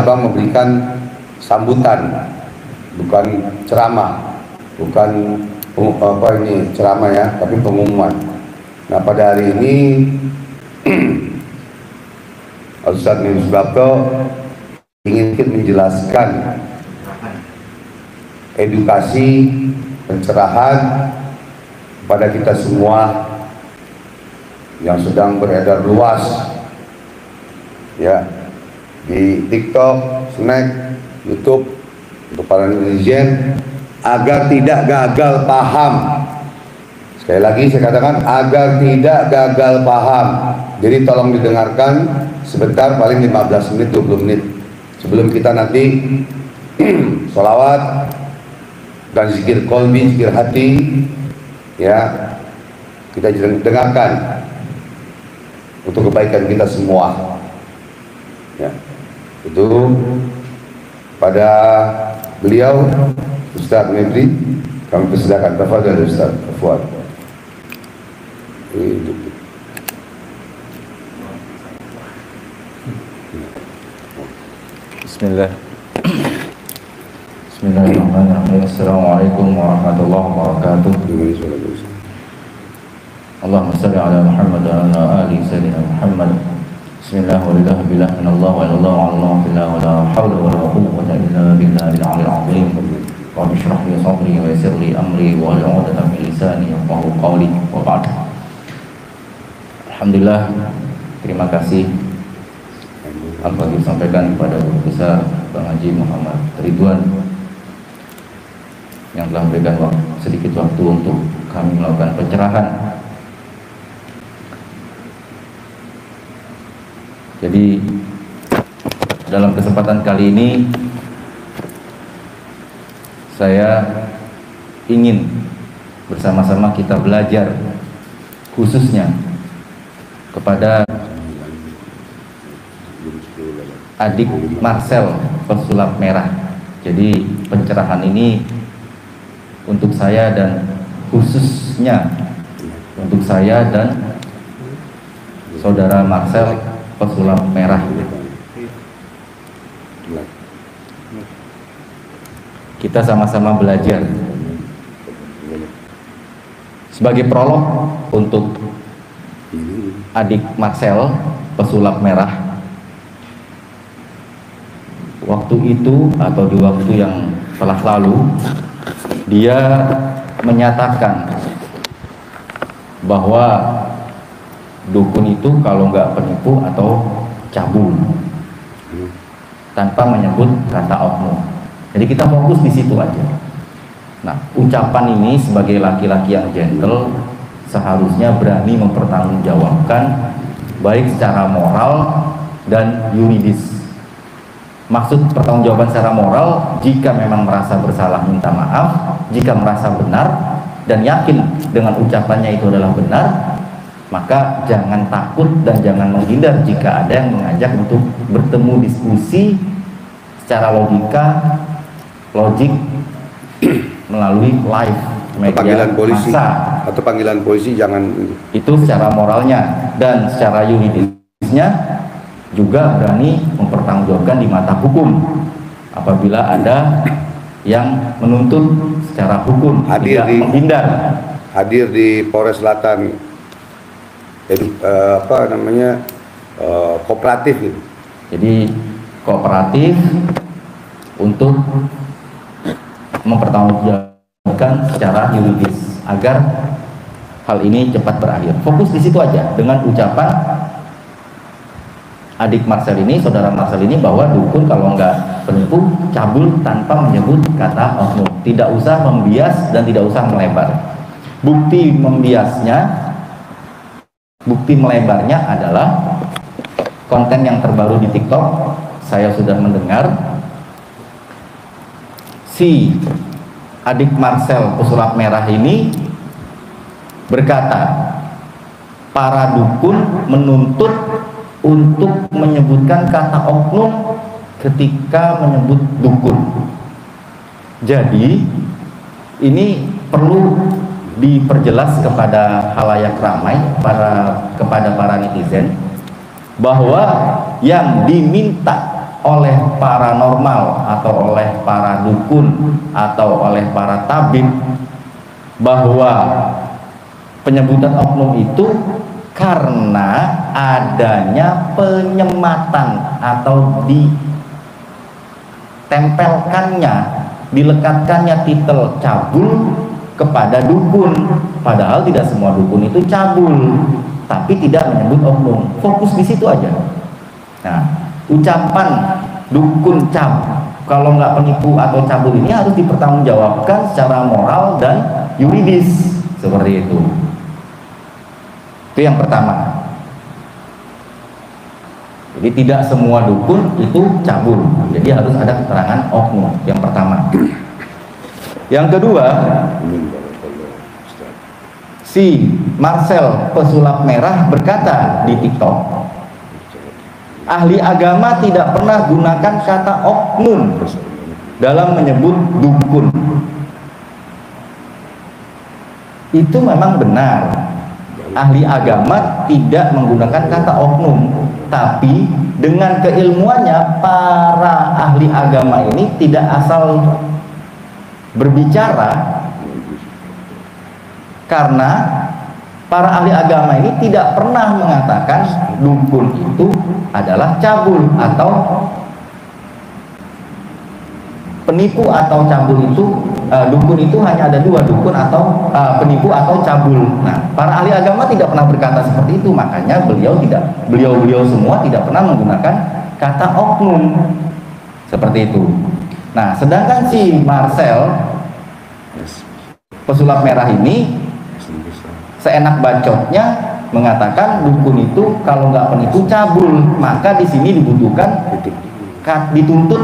Abang memberikan sambutan, bukan ceramah, bukan ceramah ya, tapi pengumuman. Nah, pada hari ini Ustadz Misbakto ingin menjelaskan edukasi pencerahan kepada kita semua yang sedang beredar luas ya di TikTok, Snack, YouTube untuk para netizen agar tidak gagal paham. Sekali lagi saya katakan agar tidak gagal paham. Jadi tolong didengarkan sebentar, paling 15 menit 20 menit sebelum kita nanti sholawat dan zikir qalbi, zikir hati ya, kita dengarkan untuk kebaikan kita semua ya. Itu pada beliau Ustaz Mebri kami persilakan. Tafadhal Ustaz Fuad. Bismillahirrahmanirrahim. Assalamualaikum warahmatullahi wabarakatuh. Allahumma salli ala Muhammad wa ala ali sayyidina Muhammad. Bismillah walillah billah minallah wa ilallah wa Allah billah wa la hawla wa la quwwata illa billahil aliyyil azim. Rabbi shrah li sadri wa yassir li amri wa hlul 'uqdatam min lisani yafqahu qawli wa ba'd. Alhamdulillah, terima kasih Al-Fadhil sampaikan kepada Guru Besar Bang Haji Muhammad Ridwan yang telah memberikan sedikit waktu untuk kami melakukan pencerahan. Jadi dalam kesempatan kali ini saya ingin bersama-sama kita belajar khususnya kepada adik Marcel pesulap merah. Jadi pencerahan ini untuk saya dan khususnya untuk saya dan saudara Marcel pesulap merah. Kita sama-sama belajar. Sebagai prolog untuk adik Marcel pesulap merah, waktu itu atau di waktu yang telah lalu dia menyatakan bahwa dukun itu kalau nggak penipu atau cabul, tanpa menyebut kata oknum. Jadi kita fokus di situ aja. Nah, ucapan ini sebagai laki-laki yang gentle seharusnya berani mempertanggungjawabkan baik secara moral dan yuridis. Maksud pertanggungjawaban secara moral, jika memang merasa bersalah minta maaf, jika merasa benar dan yakin dengan ucapannya itu adalah benar, maka jangan takut dan jangan menghindar jika ada yang mengajak untuk bertemu diskusi secara logik melalui live media panggilan polisi massa. Atau panggilan polisi jangan itu secara moralnya, dan secara yuridisnya juga berani mempertanggungjawabkan di mata hukum apabila ada yang menuntut secara hukum, tidak menghindar. Hadir di Polres Selatan kooperatif gitu. Jadi kooperatif untuk mempertanggungjawabkan secara yuridis agar hal ini cepat berakhir. Fokus di situ aja dengan ucapan adik Marcel ini, saudara Marcel ini, bahwa dukun kalau nggak penipu cabul tanpa menyebut kata oknum. Tidak usah membias dan tidak usah melebar. Bukti membiasnya, bukti melebarnya adalah konten yang terbaru di TikTok. Saya sudah mendengar si adik Marcel pesulap merah ini berkata, para dukun menuntut untuk menyebutkan kata oknum ketika menyebut dukun. Jadi ini perlu diperjelas kepada halayak ramai, kepada para netizen, bahwa yang diminta oleh paranormal atau oleh para dukun atau oleh para tabib bahwa penyebutan oknum itu karena adanya penyematan atau ditempelkannya, dilekatkannya titel cabul kepada dukun, padahal tidak semua dukun itu cabul, tapi tidak menyebut oknum, fokus di situ aja. Nah, ucapan dukun cabul, kalau nggak penipu atau cabul ini harus dipertanggungjawabkan secara moral dan yuridis, seperti itu. Itu yang pertama. Jadi tidak semua dukun itu cabul, jadi harus ada keterangan oknum. Yang pertama. Yang kedua, si Marcel pesulap merah berkata di TikTok, ahli agama tidak pernah gunakan kata oknum dalam menyebut dukun. Itu memang benar, ahli agama tidak menggunakan kata oknum, tapi dengan keilmuannya para ahli agama ini tidak asal berbicara, karena para ahli agama ini tidak pernah mengatakan dukun itu adalah cabul atau penipu atau cabul itu. Dukun itu hanya ada dua, dukun atau penipu atau cabul. Nah, para ahli agama tidak pernah berkata seperti itu, makanya beliau semua tidak pernah menggunakan kata oknum seperti itu. Nah, sedangkan si Marcel pesulap merah ini seenak bacotnya mengatakan dukun itu kalau nggak penipu cabul, maka di sini dibutuhkan dituntut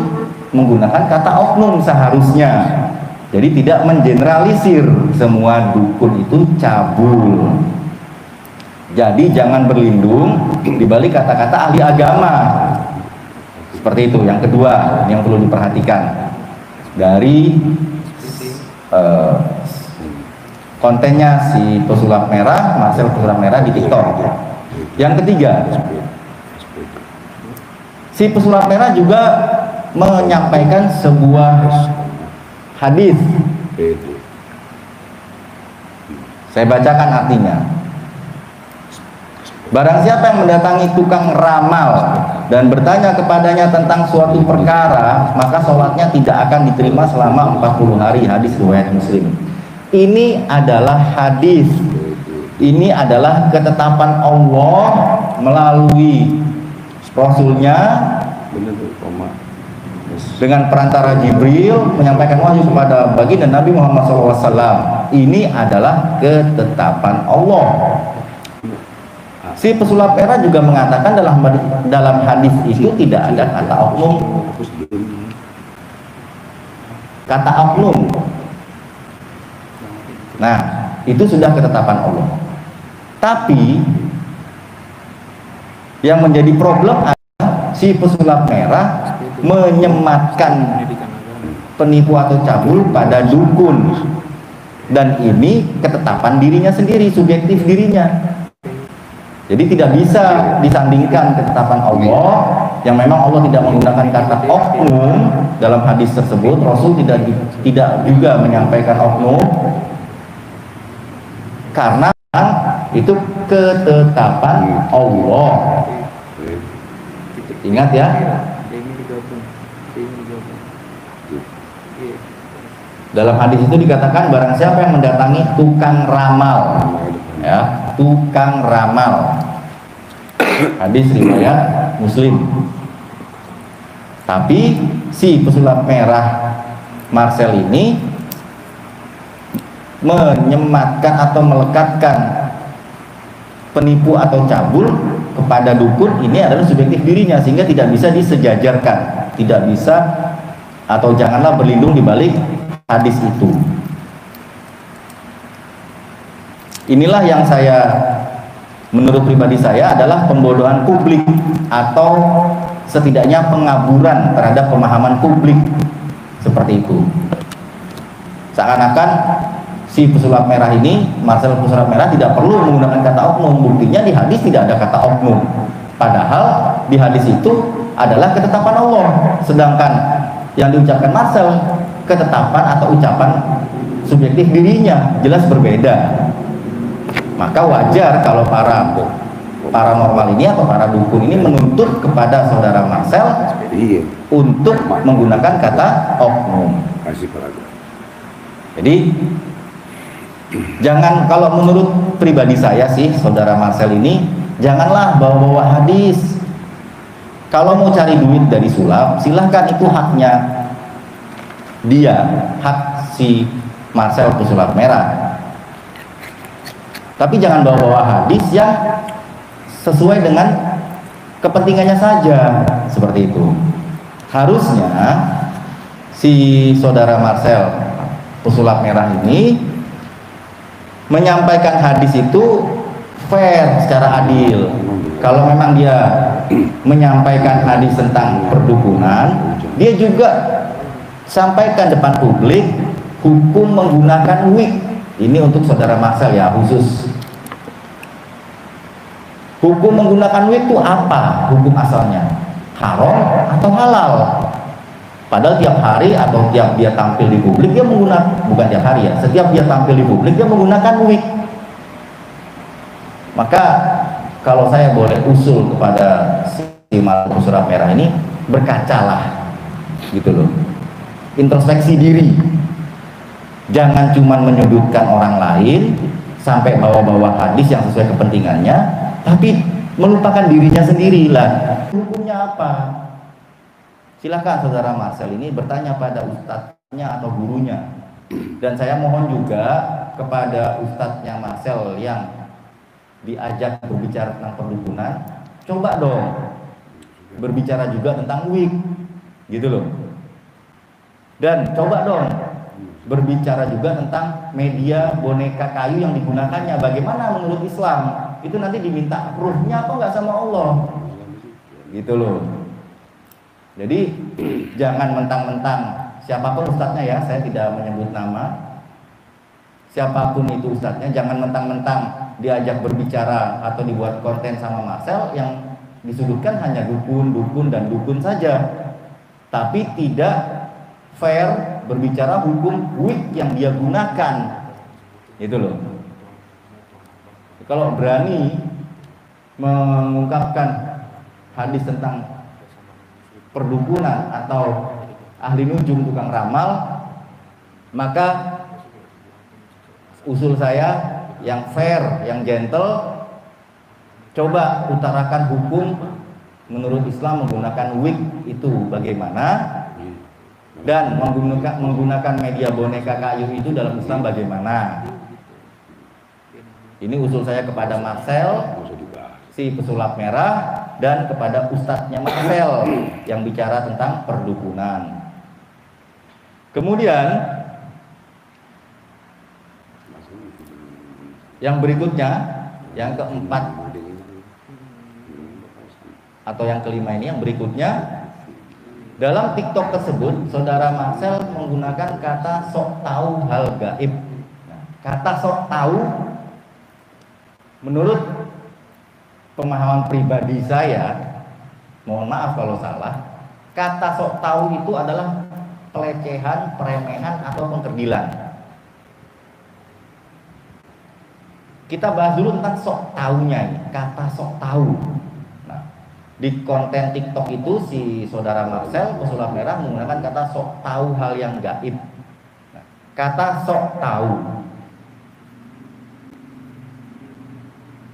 menggunakan kata oknum seharusnya. Jadi tidak mengeneralisir semua dukun itu cabul. Jadi jangan berlindung di balik kata-kata ahli agama. Seperti itu. Yang kedua, yang perlu diperhatikan dari kontennya si pesulap merah, Marcel pesulap merah di TikTok. Yang ketiga, si pesulap merah juga menyampaikan sebuah hadis. Saya bacakan artinya. Barang siapa yang mendatangi tukang ramal dan bertanya kepadanya tentang suatu perkara, maka sholatnya tidak akan diterima selama 40 hari. Hadis riwayat Muslim. Ini adalah hadis. Ini adalah ketetapan Allah melalui Rasulnya dengan perantara Jibril menyampaikan wahyu kepada baginda Nabi Muhammad SAW. Ini adalah ketetapan Allah. Si pesulap merah juga mengatakan dalam hadis itu tidak ada kata oknum. Kata oknum. Nah, itu sudah ketetapan Allah. Tapi yang menjadi problem adalah si pesulap merah menyematkan penipu atau cabul pada dukun, dan ini ketetapan dirinya sendiri, subjektif dirinya. Jadi tidak bisa disandingkan ketetapan Allah yang memang Allah tidak menggunakan kata oknum dalam hadis tersebut. Rasul tidak juga menyampaikan oknum karena itu ketetapan Allah. Ingat ya. Dalam hadis itu dikatakan barang siapa yang mendatangi tukang ramal, ya, tukang ramal. Hadis riwayat Muslim. Tapi si pesulap merah Marcel ini menyematkan atau melekatkan penipu atau cabul kepada dukun, ini adalah subjektif dirinya, sehingga tidak bisa disejajarkan, tidak bisa atau janganlah berlindung di balik hadis itu. Inilah yang menurut pribadi saya adalah pembodohan publik atau setidaknya pengaburan terhadap pemahaman publik, seperti itu. Seakan-akan si pesulap merah ini, Marcel pesulap merah, tidak perlu menggunakan kata oknum. Buktinya di hadis tidak ada kata oknum. Padahal di hadis itu adalah ketetapan Allah, sedangkan yang diucapkan Marcel ketetapan atau ucapan subjektif dirinya, jelas berbeda. Maka wajar kalau para paranormal ini atau para dukun ini menuntut kepada saudara Marcel Iya. untuk menggunakan kata oknum. Kasih paragraf. Jadi jangan, kalau menurut pribadi saya sih, saudara Marcel ini janganlah bawa-bawa hadis. Kalau mau cari duit dari sulap, silahkan, itu haknya dia, hak si Marcel pesulap merah. Tapi jangan bawa-bawa hadis yang sesuai dengan kepentingannya saja, seperti itu. Harusnya si saudara Marcel pesulap merah ini menyampaikan hadis itu fair, secara adil. Kalau memang dia menyampaikan hadis tentang perdukunan, dia juga sampaikan depan publik hukum menggunakan wig. Ini untuk saudara Marcel ya, khusus. Hukum menggunakan wig itu apa? Hukum asalnya haram atau halal? Padahal tiap hari atau tiap dia tampil di publik dia menggunakan, bukan tiap hari ya, setiap dia tampil di publik dia menggunakan wig. Maka kalau saya boleh usul kepada si Marcel pesulap merah ini, berkacalah, gitu loh, introspeksi diri. Jangan cuma menyudutkan orang lain sampai bawa-bawa hadis yang sesuai kepentingannya, tapi melupakan dirinya sendiri lah. Hukumnya apa? Silahkan saudara Marcel ini bertanya pada ustadznya atau gurunya. Dan saya mohon juga kepada ustadznya Marcel yang diajak berbicara tentang perdukunan, coba dong berbicara juga tentang wig, gitu loh. Dan coba dong berbicara juga tentang media boneka kayu yang digunakannya, bagaimana menurut Islam. Itu nanti diminta proof-nya apa enggak sama Allah, gitu loh. Jadi jangan mentang-mentang siapapun ustadznya ya, saya tidak menyebut nama, siapapun itu ustadznya, jangan mentang-mentang diajak berbicara atau dibuat konten sama Marcel yang disudutkan hanya dukun, dukun, dan dukun saja, tapi tidak fair berbicara hukum wig yang dia gunakan, itu loh. Kalau berani mengungkapkan hadis tentang perdukunan atau ahli nujum, tukang ramal, maka usul saya yang fair, yang gentle, coba utarakan hukum menurut Islam menggunakan wig itu bagaimana, dan menggunakan media boneka kayu itu dalam Islam bagaimana. Ini usul saya kepada Marcel si pesulap merah dan kepada ustadznya Marcel yang bicara tentang perdukunan. Kemudian yang berikutnya, yang keempat atau yang kelima ini, yang berikutnya, dalam TikTok tersebut saudara Marcel menggunakan kata sok tahu hal gaib. Nah, kata sok tahu menurut pemahaman pribadi saya, mohon maaf kalau salah, kata sok tahu itu adalah pelecehan, peremehan, atau pengkerdilan. Kita bahas dulu tentang sok tahunya ini, kata sok tahu. Nah, di konten TikTok itu si saudara Marcel pesulap merah menggunakan kata sok tahu hal yang gaib. Nah, kata sok tahu,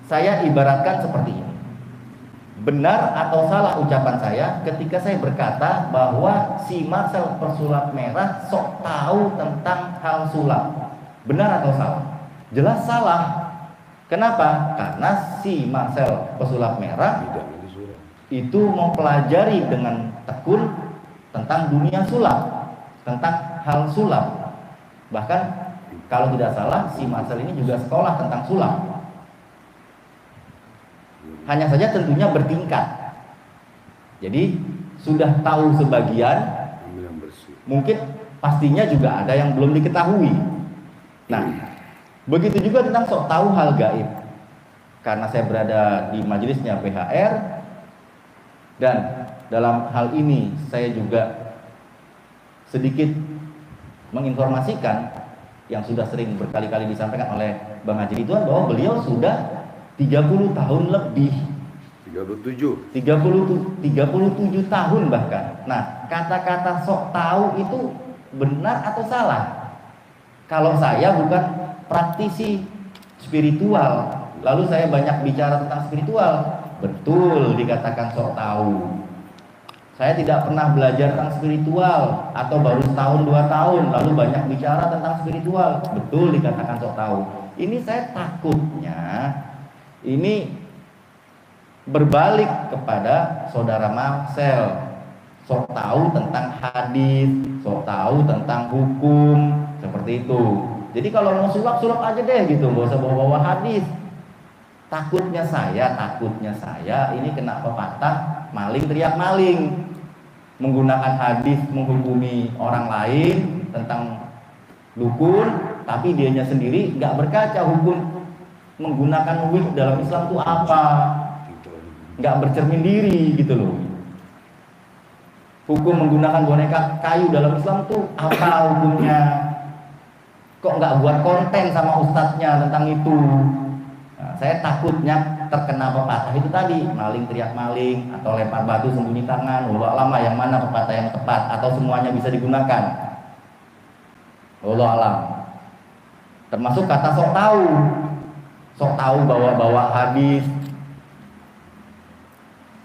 saya ibaratkan seperti ini. Benar atau salah ucapan saya ketika saya berkata bahwa si Marcel pesulap merah sok tahu tentang hal sulap? Benar atau salah? Jelas salah. Kenapa? Karena si Marcel pesulap merah itu mempelajari dengan tekun tentang dunia sulap, tentang hal sulap. Bahkan kalau tidak salah, si Marcel ini juga sekolah tentang sulap. Hanya saja tentunya bertingkat. Jadi sudah tahu sebagian, mungkin pastinya juga ada yang belum diketahui. Nah, begitu juga tentang sok tahu hal gaib. Karena saya berada di majelisnya PHR, dan dalam hal ini saya juga sedikit menginformasikan yang sudah sering berkali-kali disampaikan oleh Bang Haji Ridwan bahwa beliau sudah 30 tahun lebih, 37 tahun bahkan. Nah, kata-kata sok tahu itu benar atau salah? Kalau saya bukan praktisi spiritual, lalu saya banyak bicara tentang spiritual, betul dikatakan sok tahu. Saya tidak pernah belajar tentang spiritual atau baru setahun 2 tahun lalu banyak bicara tentang spiritual, betul dikatakan sok tahu. Ini saya takutnya ini berbalik kepada saudara Marcel, sok tahu tentang hadis, sok tahu tentang hukum, seperti itu. Jadi kalau mau sulap aja deh gitu, gak usah bawa-bawa hadis. Takutnya saya ini kena pepatah maling teriak maling, menggunakan hadis menghukumi orang lain tentang dukun, tapi dianya sendiri nggak berkaca hukum menggunakan wig dalam Islam itu apa, nggak bercermin diri gitu loh. Hukum menggunakan boneka kayu dalam Islam itu apa hukumnya? Kok nggak buat konten sama ustadznya tentang itu? Nah, saya takutnya terkena pepatah itu tadi, maling teriak maling atau lempar batu sembunyi tangan. Wallahu alam yang mana pepatah yang tepat atau semuanya bisa digunakan. Wallahu alam. Termasuk kata sok tahu bawa hadis,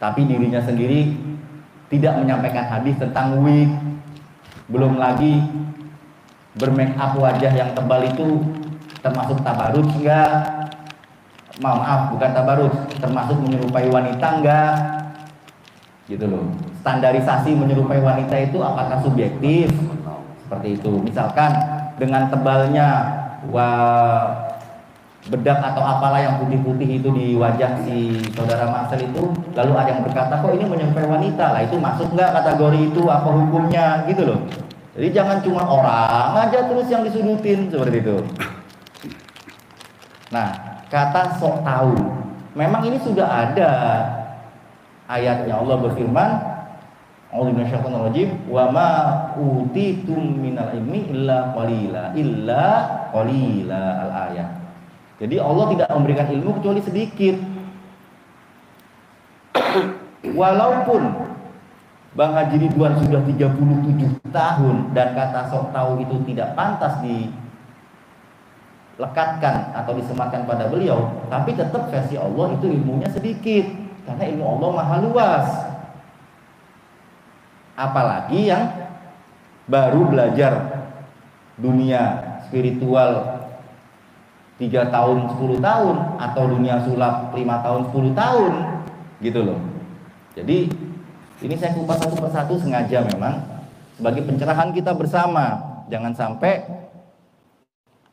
tapi dirinya sendiri tidak menyampaikan hadis tentang wig. Belum lagi bermake up wajah yang tebal itu termasuk tabarut enggak? Maaf, bukan tabarut, termasuk menyerupai wanita enggak? Gitu loh. Standarisasi menyerupai wanita itu apakah subjektif? Seperti itu. Misalkan dengan tebalnya bedak atau apalah yang putih-putih itu di wajah si saudara Marcel itu, lalu ada yang berkata kok ini menyerupai wanita, lah itu masuk nggak kategori itu, apa hukumnya gitu loh. Jadi jangan cuma orang aja terus yang disudutin seperti itu. Nah, kata sok tahu, memang ini sudah ada ayatnya. Allah berfirman, A'udzu minasyaitonir rajim, wa ma utitum minal ilmi illa qalila al-ayat. Jadi Allah tidak memberikan ilmu kecuali sedikit. Walaupun Bang Haji Ridwan sudah 37 tahun dan kata sok tahu itu tidak pantas dilekatkan atau disematkan pada beliau, tapi tetap versi Allah itu ilmunya sedikit, karena ilmu Allah maha luas. Apalagi yang baru belajar dunia spiritual 3 tahun 10 tahun atau dunia sulap 5 tahun 10 tahun gitu loh. Jadi ini saya kupas satu persatu sengaja memang sebagai pencerahan kita bersama, jangan sampai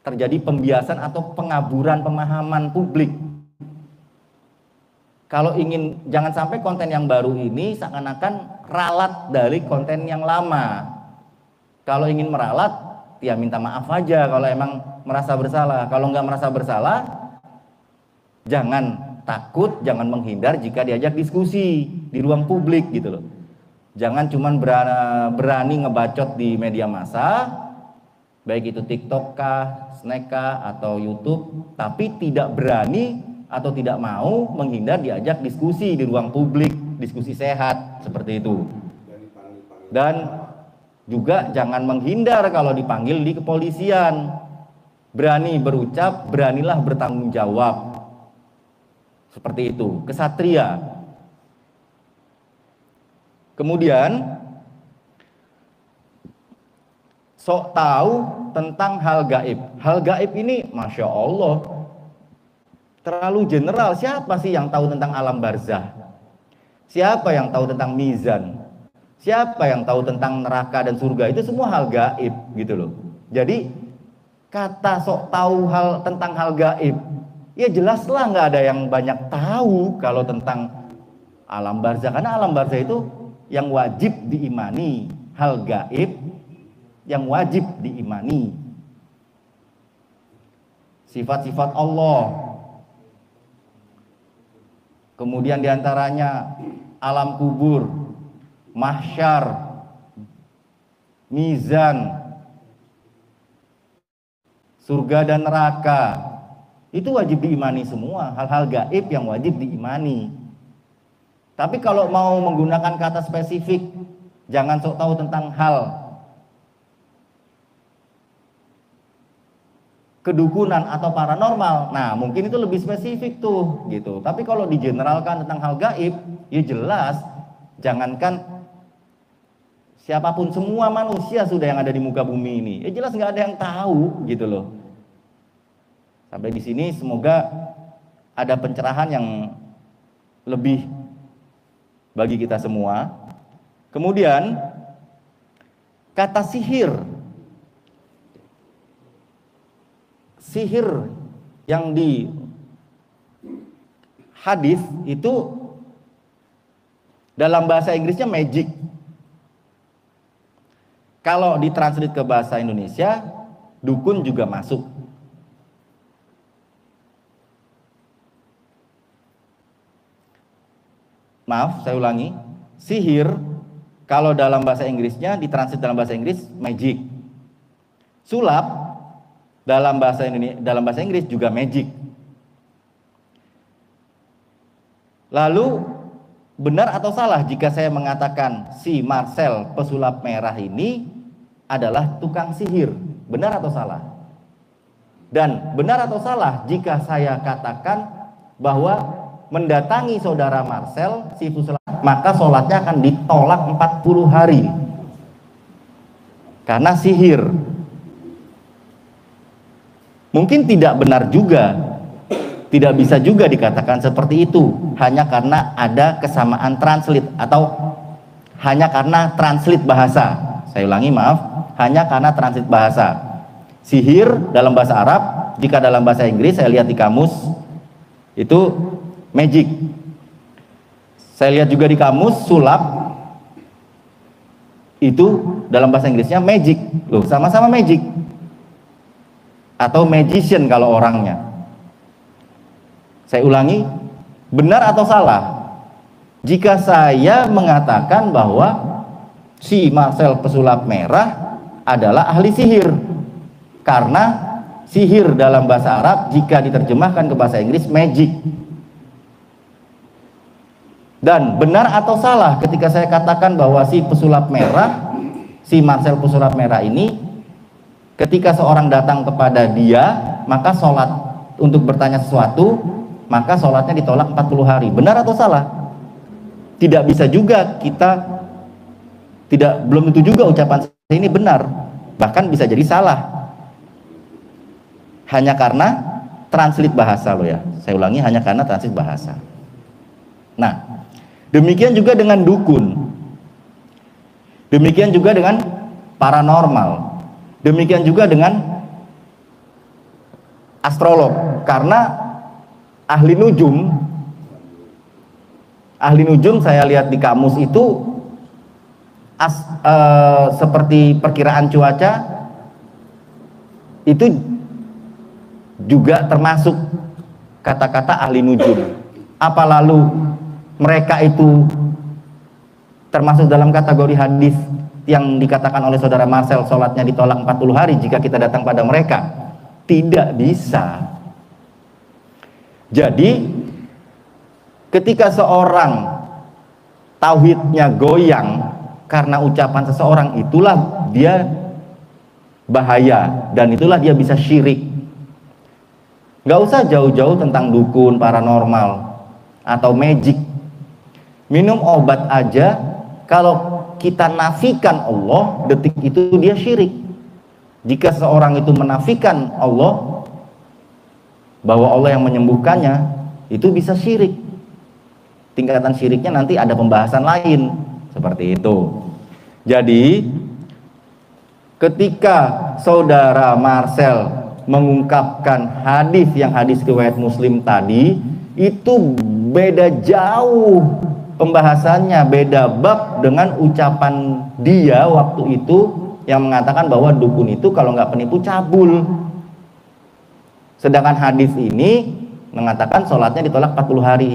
terjadi pembiasan atau pengaburan pemahaman publik. Kalau ingin, jangan sampai konten yang baru ini seakan-akan ralat dari konten yang lama. Kalau ingin meralat, ya minta maaf aja kalau emang merasa bersalah. Kalau nggak merasa bersalah, jangan takut, jangan menghindar jika diajak diskusi di ruang publik gitu loh. Jangan cuman berani ngebacot di media massa, baik itu TikTok kah, Snack kah, atau YouTube, tapi tidak berani atau tidak mau menghindar diajak diskusi di ruang publik, diskusi sehat seperti itu. Dan juga jangan menghindar kalau dipanggil di kepolisian. Berani berucap, beranilah bertanggung jawab. Seperti itu, kesatria. Kemudian sok tahu tentang hal gaib. Hal gaib ini, Masya Allah, terlalu general. Siapa sih yang tahu tentang alam barzah? Siapa yang tahu tentang mizan? Siapa yang tahu tentang neraka dan surga? Itu semua hal gaib gitu loh. Jadi kata sok tahu tentang hal gaib, ya jelaslah nggak ada yang banyak tahu kalau tentang alam barzah, karena alam barzah itu yang wajib diimani, hal gaib yang wajib diimani. Sifat-sifat Allah. Kemudian diantaranya alam kubur, mahsyar, mizan, surga dan neraka, itu wajib diimani semua, hal-hal gaib yang wajib diimani. Tapi kalau mau menggunakan kata spesifik, jangan sok tahu tentang hal kedukunan atau paranormal. Nah, mungkin itu lebih spesifik tuh, gitu. Tapi kalau digeneralkan tentang hal gaib, ya jelas, jangankan siapapun, semua manusia sudah yang ada di muka bumi ini, ya jelas nggak ada yang tahu, gitu loh. Sampai di sini semoga ada pencerahan yang lebih bagi kita semua. Kemudian kata sihir yang di hadis itu dalam bahasa Inggrisnya magic. Kalau ditranslate ke bahasa Indonesia, dukun juga masuk. Maaf, saya ulangi. Sihir kalau dalam bahasa Inggrisnya ditranslate dalam bahasa Inggris magic. Sulap dalam bahasa Inggris juga magic. Lalu benar atau salah jika saya mengatakan si Marcel pesulap merah ini adalah tukang sihir? Benar atau salah? Dan benar atau salah jika saya katakan bahwa mendatangi saudara Marcel si pesulap, maka sholatnya akan ditolak 40 hari karena sihir? Mungkin tidak benar juga, tidak bisa juga dikatakan seperti itu hanya karena ada kesamaan translate atau hanya karena translate bahasa. Saya ulangi, maaf, hanya karena translate bahasa. Sihir dalam bahasa Arab, jika dalam bahasa Inggris saya lihat di kamus itu magic. Saya lihat juga di kamus sulap itu dalam bahasa Inggrisnya magic. Loh, sama-sama magic. Atau magician kalau orangnya. Saya ulangi, benar atau salah jika saya mengatakan bahwa si Marcel pesulap merah adalah ahli sihir? Karena sihir dalam bahasa Arab jika diterjemahkan ke bahasa Inggris magic. Dan benar atau salah ketika saya katakan bahwa si pesulap merah, si Marcel pesulap merah ini, ketika seorang datang kepada dia, maka sholat untuk bertanya sesuatu, maka sholatnya ditolak 40 hari. Benar atau salah? Tidak bisa juga kita, belum tentu juga ucapan saya ini benar, bahkan bisa jadi salah. Hanya karena translate bahasa loh ya. Saya ulangi, hanya karena translate bahasa. Nah, demikian juga dengan dukun. Demikian juga dengan paranormal. Demikian juga dengan astrolog, karena ahli nujum saya lihat di kamus itu seperti perkiraan cuaca itu juga termasuk kata-kata ahli nujum. Apa lalu mereka itu termasuk dalam kategori hadis yang dikatakan oleh saudara Marcel sholatnya ditolak 40 hari jika kita datang pada mereka? Tidak bisa. Jadi ketika seorang tauhidnya goyang karena ucapan seseorang, itulah dia bahaya dan itulah dia bisa syirik. Gak usah jauh-jauh tentang dukun, paranormal atau magic. Minum obat aja, kalau kita nafikan Allah, detik itu dia syirik. Jika seorang itu menafikan Allah, bahwa Allah yang menyembuhkannya, itu bisa syirik. Tingkatan syiriknya nanti ada pembahasan lain, seperti itu. Jadi ketika saudara Marcel mengungkapkan hadis riwayat Muslim tadi, itu beda jauh pembahasannya, beda bab dengan ucapan dia waktu itu yang mengatakan bahwa dukun itu kalau nggak penipu cabul. Sedangkan hadis ini mengatakan sholatnya ditolak 40 hari.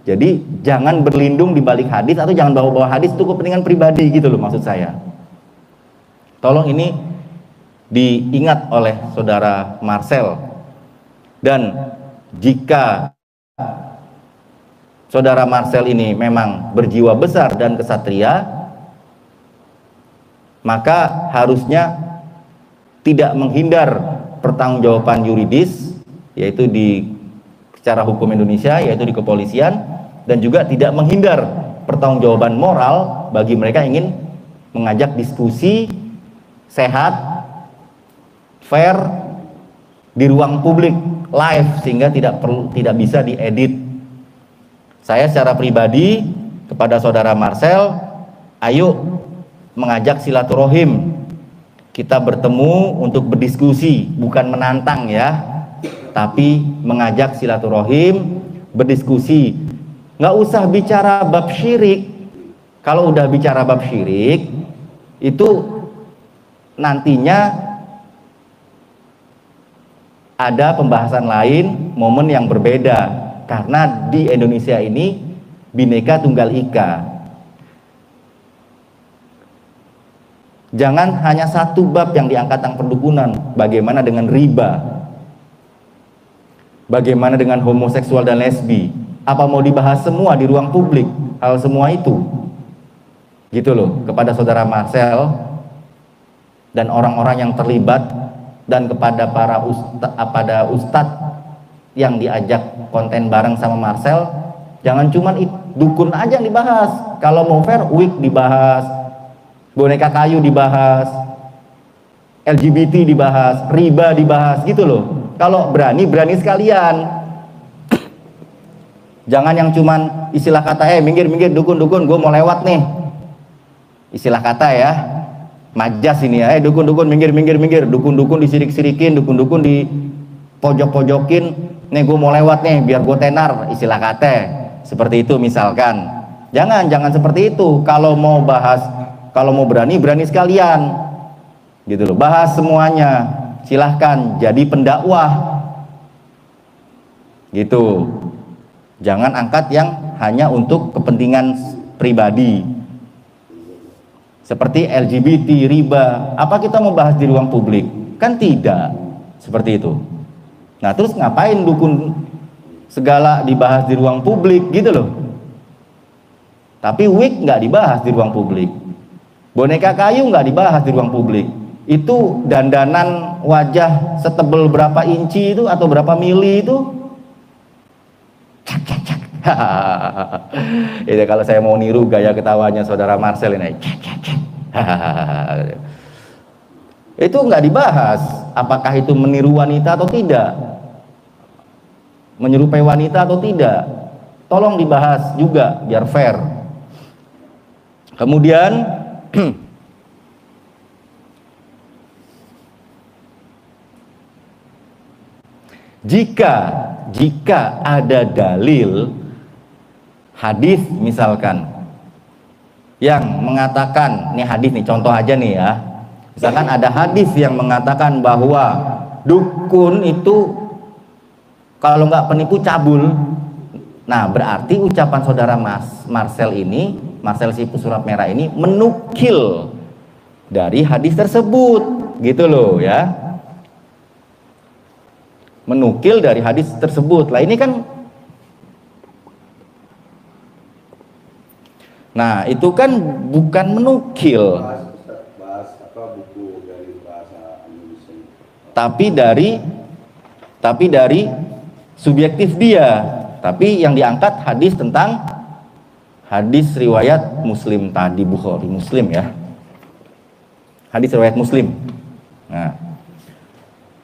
Jadi jangan berlindung di balik hadis atau jangan bawa-bawa hadis untuk kepentingan pribadi gitu loh maksud saya. Tolong ini diingat oleh saudara Marcel. Dan jika saudara Marcel ini memang berjiwa besar dan kesatria, maka harusnya tidak menghindar pertanggungjawaban yuridis, yaitu di secara hukum Indonesia, yaitu di kepolisian, dan juga tidak menghindar pertanggungjawaban moral bagi mereka yang ingin mengajak diskusi sehat, fair di ruang publik live sehingga tidak bisa diedit. Saya secara pribadi kepada saudara Marcel, ayo mengajak silaturahim. Kita bertemu untuk berdiskusi, bukan menantang ya, tapi mengajak silaturahim, berdiskusi. Nggak usah bicara bab syirik. Kalau udah bicara bab syirik, itu nantinya ada pembahasan lain, momen yang berbeda. Karena di Indonesia ini Bhinneka Tunggal Ika. Jangan hanya satu bab yang diangkat tentang perdukunan. Bagaimana dengan riba? Bagaimana dengan homoseksual dan lesbi? Apa mau dibahas semua di ruang publik? Hal semua itu, gitu loh, kepada saudara Marcel dan orang-orang yang terlibat, dan kepada para ustadz yang diajak konten bareng sama Marcel. Jangan cuma dukun aja yang dibahas. Kalau mau fair, wig dibahas, boneka kayu dibahas, LGBT dibahas, riba dibahas, gitu loh. Kalau berani sekalian. Jangan yang cuman istilah kata, minggir dukun, gue mau lewat nih. Istilah kata ya, majas ini ya, dukun minggir, dukun disirik-sirikin, dukun di pojok-pojokin, nih gue mau lewat nih biar gue tenar, istilah kata seperti itu misalkan. Jangan seperti itu. Kalau mau berani sekalian, gitu loh, bahas semuanya, silahkan jadi pendakwah, gitu. Jangan angkat yang hanya untuk kepentingan pribadi seperti LGBT, riba. Apa kita mau bahas di ruang publik? Kan tidak seperti itu. Nah, terus ngapain dukun segala dibahas di ruang publik, gitu loh. Tapi wig nggak dibahas di ruang publik, boneka kayu nggak dibahas di ruang publik. Itu dandanan wajah setebel berapa inci itu atau berapa mili itu, itu kalau saya mau niru gaya ketawanya saudara Marcel ini, itu nggak dibahas. Apakah itu meniru wanita atau tidak, menyerupai wanita atau tidak, tolong dibahas juga biar fair. Kemudian jika ada dalil hadis misalkan yang mengatakan, ini hadis nih, contoh aja nih ya, misalkan ada hadis yang mengatakan bahwa dukun itu kalau nggak penipu cabul. Nah, berarti ucapan saudara Marcel ini, Marcel Sipu Surat Merah ini menukil dari hadis tersebut, gitu loh ya, menukil dari hadis tersebut. Lah ini kan, nah itu kan bukan menukil, buku dari bahasa Indonesia, tapi dari subjektif dia. Tapi yang diangkat hadis tentang hadis riwayat Muslim tadi, Bukhari Muslim ya, hadis riwayat Muslim. Nah,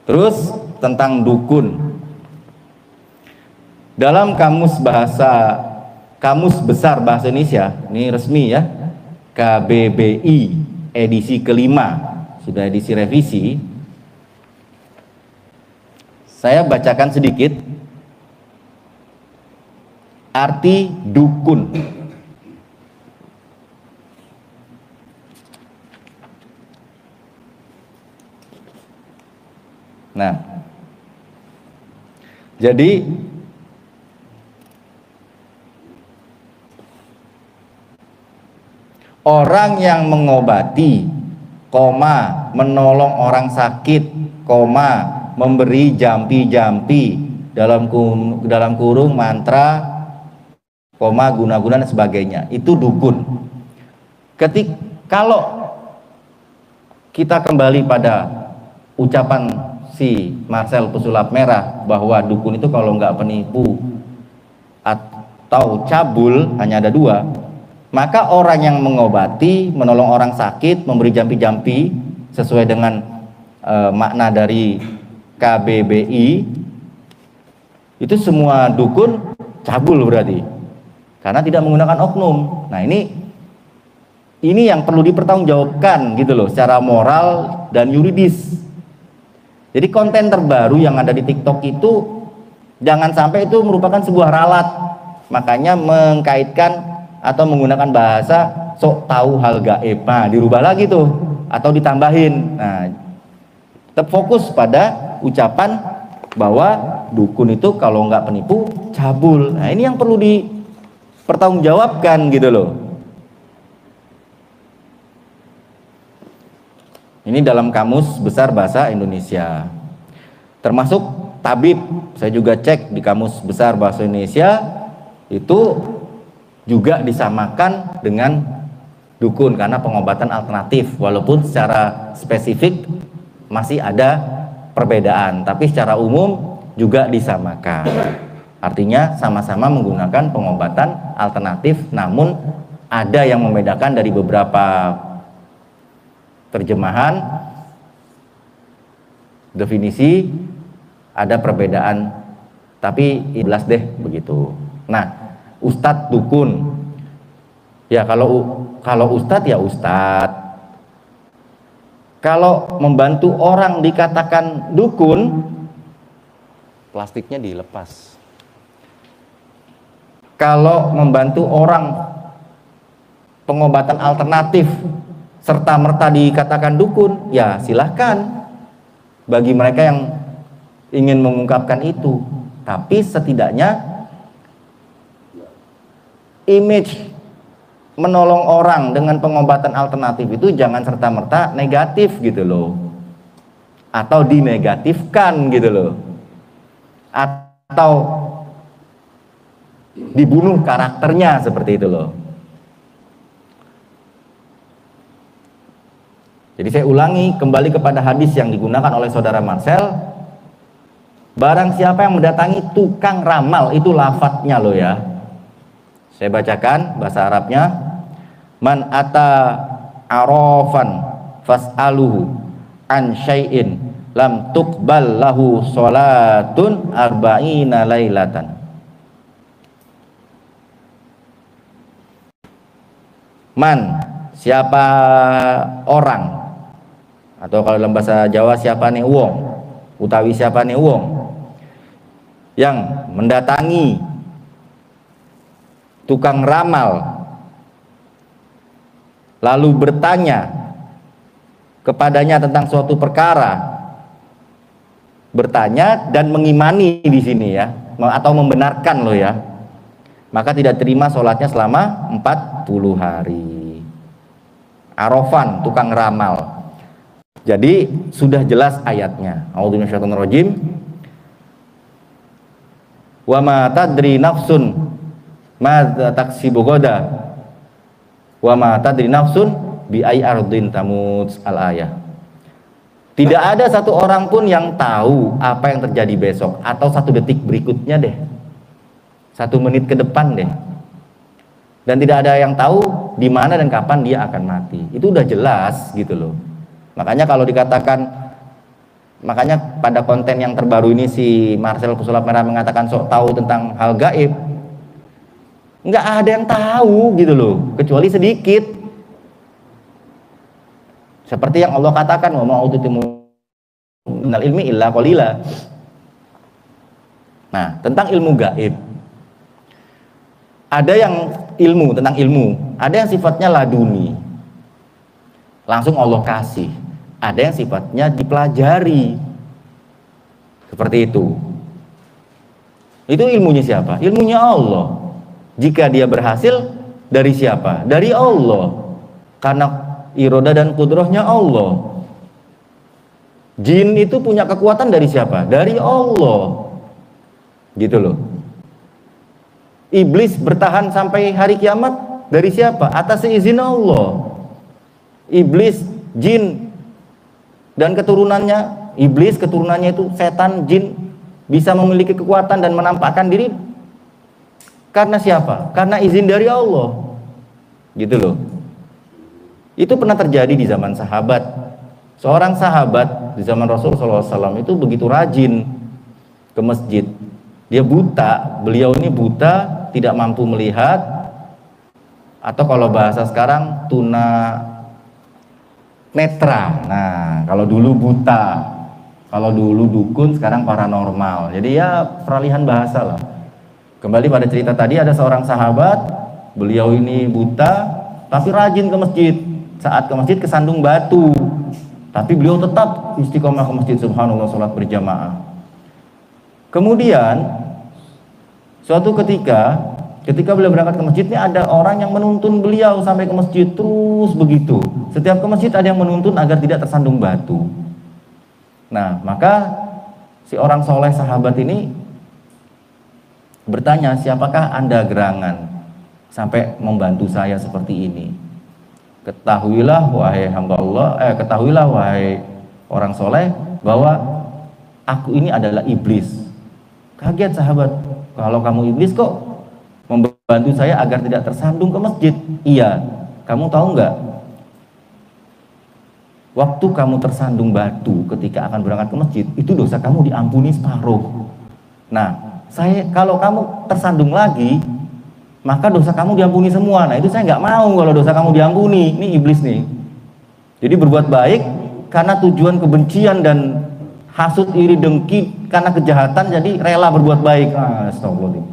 terus tentang dukun dalam kamus besar bahasa Indonesia, ini resmi ya, KBBI edisi kelima, sudah edisi revisi. Saya bacakan sedikit arti dukun. Nah, jadi orang yang mengobati, koma, menolong orang sakit, koma, memberi jampi-jampi dalam kurung mantra, koma, guna-guna dan sebagainya, itu dukun. Kalau kita kembali pada ucapan si Marcel Pesulap Merah bahwa dukun itu kalau nggak penipu atau cabul hanya ada dua, maka orang yang mengobati, menolong orang sakit, memberi jampi-jampi sesuai dengan makna dari KBBI, itu semua dukun cabul berarti, karena tidak menggunakan oknum. Nah ini yang perlu dipertanggungjawabkan gitu loh, secara moral dan yuridis. Jadi konten terbaru yang ada di TikTok itu jangan sampai itu merupakan sebuah ralat, makanya mengkaitkan atau menggunakan bahasa sok tahu hal gaib. Nah, dirubah lagi tuh atau ditambahin. Nah, tetap fokus pada ucapan bahwa dukun itu kalau nggak penipu cabul. Nah, ini yang perlu dipertanggungjawabkan gitu loh. Ini dalam Kamus Besar Bahasa Indonesia. Termasuk tabib, saya juga cek di Kamus Besar Bahasa Indonesia, itu juga disamakan dengan dukun karena pengobatan alternatif, walaupun secara spesifik masih ada perbedaan, tapi secara umum juga disamakan. Artinya sama-sama menggunakan pengobatan alternatif, namun ada yang membedakan dari beberapa terjemahan, definisi, ada perbedaan, tapi jelas deh begitu. Nah, ustadz dukun, ya kalau ustadz ya ustadz. Kalau membantu orang dikatakan dukun, plastiknya dilepas. Kalau membantu orang pengobatan alternatif serta merta dikatakan dukun, ya silahkan bagi mereka yang ingin mengungkapkan itu. Tapi setidaknya image menolong orang dengan pengobatan alternatif itu jangan serta merta negatif gitu loh, atau dinegatifkan gitu loh, atau dibunuh karakternya seperti itu loh. Jadi saya ulangi kembali kepada hadis yang digunakan oleh saudara Marcel. Barang siapa yang mendatangi tukang ramal, itu lafadznya loh ya. Saya bacakan bahasa Arabnya. Man ata arafan fas'aluhu an syai'in lam tuqbal lahu sholatun arba'ina lailatan. Man, siapa orang, atau kalau dalam bahasa Jawa siapa nih wong, utawi siapa nih wong yang mendatangi tukang ramal lalu bertanya kepadanya tentang suatu perkara, bertanya dan mengimani di sini ya, atau membenarkan loh ya, maka tidak terima sholatnya selama 40 hari. Arafan, tukang ramal. Jadi sudah jelas ayatnya. A'udzu minasyaitonir rajim. Wa ma tadri nafsun madza taksibu ghadan. Wa ma tadri nafsun bi ayyi ardin tamut, al-ayah. Tidak ada satu orang pun yang tahu apa yang terjadi besok atau satu detik berikutnya deh. 1 menit ke depan deh. Dan tidak ada yang tahu di mana dan kapan dia akan mati. Itu udah jelas gitu loh. Makanya kalau dikatakan, makanya pada konten yang terbaru ini si Marcel Pesulap Merah mengatakan sok tahu tentang hal gaib, nggak ada yang tahu gitu loh, kecuali sedikit. Seperti yang Allah katakan, wa ma utitum minal ilmi illa qalila. Nah, tentang ilmu gaib, ada yang ilmu tentang ilmu, ada yang sifatnya laduni, langsung Allah kasih. Ada yang sifatnya dipelajari, seperti itu. Itu ilmunya siapa? Ilmunya Allah. Jika dia berhasil, dari siapa? Dari Allah. Karena iroda dan kudrohnya Allah. Jin itu punya kekuatan dari siapa? Dari Allah. Gitu loh. Iblis bertahan sampai hari kiamat dari siapa? Atas izin Allah. Iblis, jin dan keturunannya, iblis keturunannya itu setan, jin, bisa memiliki kekuatan dan menampakkan diri karena siapa? Karena izin dari Allah. Gitu loh. Itu pernah terjadi di zaman sahabat. Seorang sahabat di zaman Rasulullah SAW itu begitu rajin ke masjid. Dia buta, beliau ini buta, tidak mampu melihat, atau kalau bahasa sekarang tuna netra. Nah, kalau dulu buta, kalau dulu dukun, sekarang paranormal. Jadi ya peralihan bahasa lah. Kembali pada cerita tadi, ada seorang sahabat, beliau ini buta, tapi rajin ke masjid. Saat ke masjid kesandung batu, tapi beliau tetap istiqomah ke masjid, subhanallah, sholat berjamaah. Kemudian suatu ketika beliau berangkat ke masjid, ini ada orang yang menuntun beliau sampai ke masjid, terus begitu. Setiap ke masjid ada yang menuntun agar tidak tersandung batu. Nah, maka si orang soleh sahabat ini bertanya, siapakah Anda gerangan sampai membantu saya seperti ini? Ketahuilah wahai hamba Allah, ketahuilah wahai orang soleh, bahwa aku ini adalah iblis. Kaget sahabat, kalau kamu iblis kok membantu saya agar tidak tersandung ke masjid? Iya, kamu tahu nggak? Waktu kamu tersandung batu ketika akan berangkat ke masjid, itu dosa kamu diampuni separuh. Nah, kalau kamu tersandung lagi, maka dosa kamu diampuni semua. Nah, itu saya nggak mau kalau dosa kamu diampuni. Ini iblis nih. Jadi berbuat baik karena tujuan kebencian dan hasut, iri, dengki, karena kejahatan, jadi rela berbuat baik. Astagfirullah.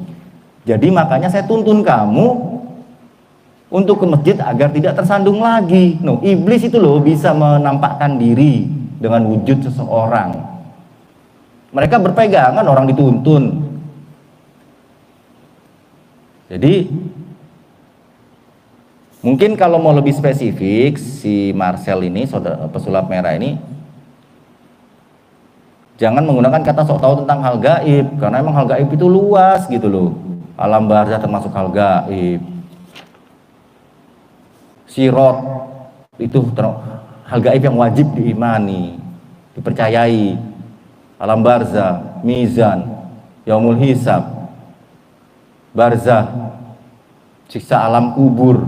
Jadi makanya saya tuntun kamu untuk ke masjid agar tidak tersandung lagi. No, iblis itu loh bisa menampakkan diri dengan wujud seseorang. Mereka berpegangan orang dituntun. Jadi mungkin kalau mau lebih spesifik, si Marcel ini, saudara pesulap merah ini, jangan menggunakan kata sok tahu tentang hal gaib, karena emang hal gaib itu luas gitu loh. Alam barzah termasuk hal gaib. Sirot itu hal gaib yang wajib diimani, dipercayai. Alam barzah, mizan, yaumul hisab, barzah, siksa alam kubur,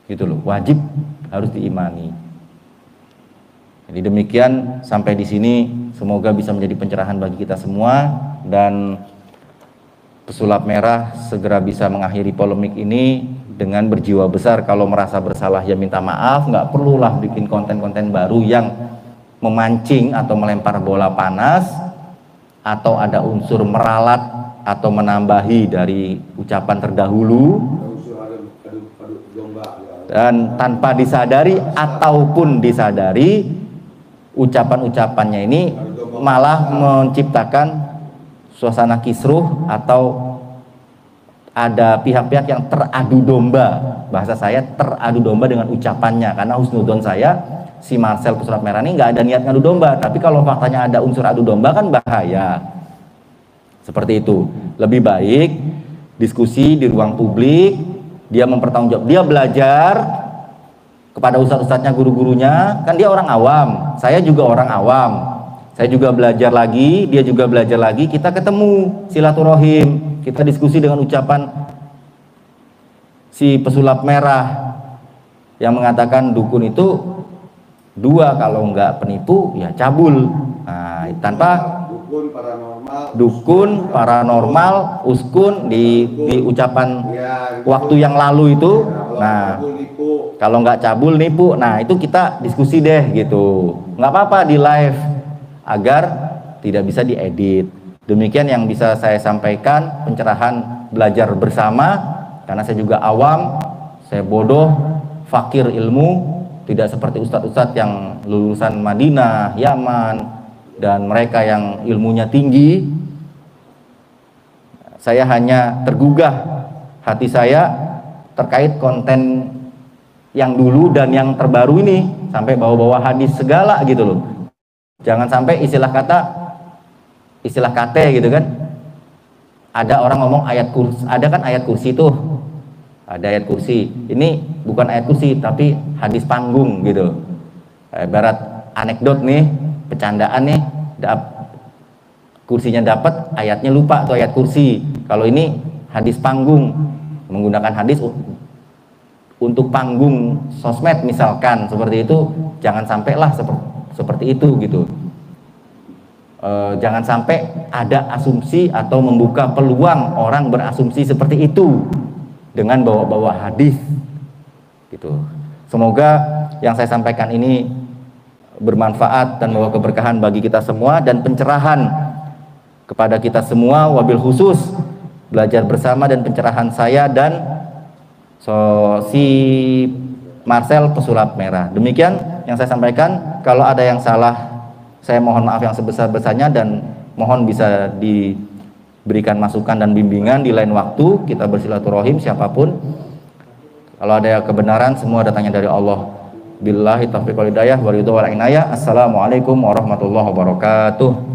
gitu loh, wajib harus diimani. Jadi demikian, sampai di sini semoga bisa menjadi pencerahan bagi kita semua, dan pesulap merah segera bisa mengakhiri polemik ini dengan berjiwa besar. Kalau merasa bersalah ya minta maaf, nggak perlulah bikin konten-konten baru yang memancing atau melempar bola panas atau ada unsur meralat atau menambahi dari ucapan terdahulu, dan tanpa disadari ataupun disadari ucapan-ucapannya ini malah menciptakan suasana kisruh atau ada pihak-pihak yang teradu domba. Bahasa saya teradu domba dengan ucapannya, karena husnudon saya si Marcel pesulap merah ini nggak ada niat ngadu domba, tapi kalau faktanya ada unsur adu domba kan bahaya. Seperti itu. Lebih baik diskusi di ruang publik, dia mempertanggungjawab, dia belajar kepada ustadz-ustadznya, guru-gurunya, kan dia orang awam, saya juga orang awam, saya juga belajar lagi, dia juga belajar lagi, kita ketemu silaturahim, kita diskusi dengan ucapan si pesulap merah yang mengatakan dukun itu dua, kalau enggak penipu ya cabul. Nah, tanpa dukun paranormal uskun di ucapan waktu yang lalu itu. Nah, kalau nggak cabul nipu, nah itu kita diskusi deh gitu, nggak apa-apa di live agar tidak bisa diedit. Demikian yang bisa saya sampaikan, pencerahan belajar bersama, karena saya juga awam, saya bodoh, fakir ilmu, tidak seperti ustadz-ustadz yang lulusan Madinah, Yaman, dan mereka yang ilmunya tinggi. Saya hanya tergugah hati saya terkait konten yang dulu dan yang terbaru ini, sampai bawa-bawa hadis segala gitu loh. Jangan sampai istilah kate gitu kan. Ada orang ngomong ayat kursi, ada kan ayat kursi tuh. Ada ayat kursi. Ini bukan ayat kursi tapi hadis panggung gitu. Ibarat anekdot nih, bercandaan nih, kursinya dapat, ayatnya lupa tuh ayat kursi. Kalau ini hadis panggung, menggunakan hadis untuk panggung sosmed misalkan, seperti itu. Jangan sampailah seperti itu gitu. Jangan sampai ada asumsi atau membuka peluang orang berasumsi seperti itu dengan bawa-bawa hadis gitu. Semoga yang saya sampaikan ini bermanfaat dan membawa keberkahan bagi kita semua dan pencerahan kepada kita semua, wabil khusus belajar bersama dan pencerahan saya dan si Marcel pesulap merah. Demikian yang saya sampaikan. Kalau ada yang salah, saya mohon maaf yang sebesar-besarnya dan mohon bisa diberikan masukan dan bimbingan di lain waktu. Kita bersilaturahim siapapun. Kalau ada kebenaran, semua datangnya dari Allah. Billahi taufiq wal hidayah wa ridho wal inayah. Assalamualaikum warahmatullahi wabarakatuh.